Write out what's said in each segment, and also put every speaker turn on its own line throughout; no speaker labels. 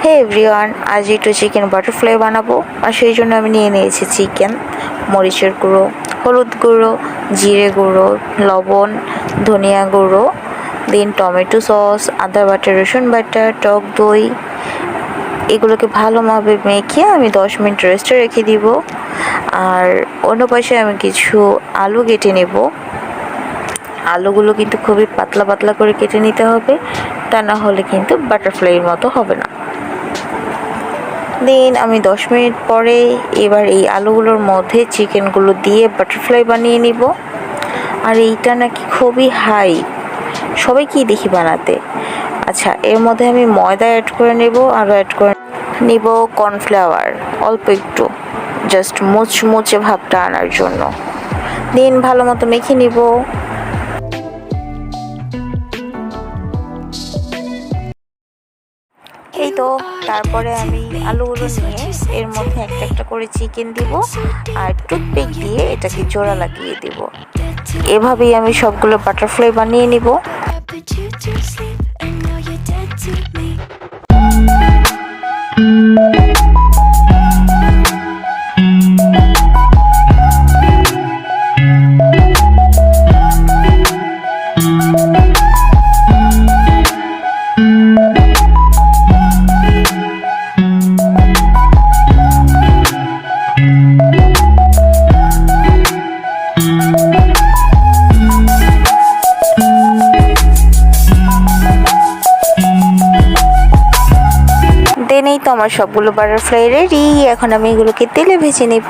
হে everyone, আজ একটু chicken butterfly বানাবো। আর সেই জন্য আমি নিয়ে নিয়েছি চিকেন, মরিচের গুঁড়ো, হলুদ গুঁড়ো, জিরে গুঁড়ো, লবণ, ধনিয়া গুঁড়ো, দেন টমেটো সস, আদা বাটা, রসুন বাটা, টক দই। এগুলোকে ভালোভাবে মেখে আমি 10 মিনিট রেস্টে রেখে দিব। আর অন্য পাশে আমি কিছু আলু কেটে নেব। আলুগুলো কিন্তু খুবই পাতলা পাতলা করে কেটে নিতে হবে, তা না হলে কিন্তু বাটারফ্লাইয়ের মতো হবে না। দেন আমি 10 মিনিট পরে এবার এই আলুগুলোর মধ্যে চিকেনগুলো দিয়ে বাটারফ্লাই বানিয়ে নিব। আর এইটা নাকি খুবই হাই, সবাইকেই দেখি বানাতে। আচ্ছা, এর মধ্যে আমি ময়দা অ্যাড করে নেব, আরও অ্যাড করে নিব কর্নফ্লাওয়ার অল্প একটু, জাস্ট মুচমুচে ভাবটা আনার জন্য। দেন ভালো মতো মেখে নিব। এই তো, তারপরে আমি আলুগুলো নিয়ে এর মধ্যে একটা একটা করে চিকেন দিব আর টুথপিক দিয়ে এটাকে জোড়া লাগিয়ে দিব। এভাবেই আমি সবগুলো বাটারফ্লাই বানিয়ে নিব। দেন এই তো আমার সবগুলো বাটারফ্লাই রেডি। এখন আমি এগুলোকে তেলে ভেজে নেব।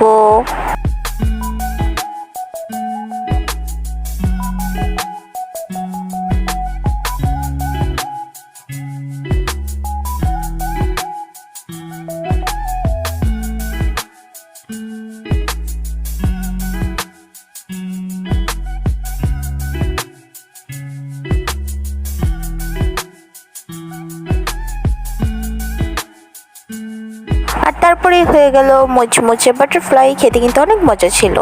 আর তারপরেই হয়ে গেল মুচমুচে বাটারফ্লাই। খেতে কিন্তু অনেক মজা ছিল।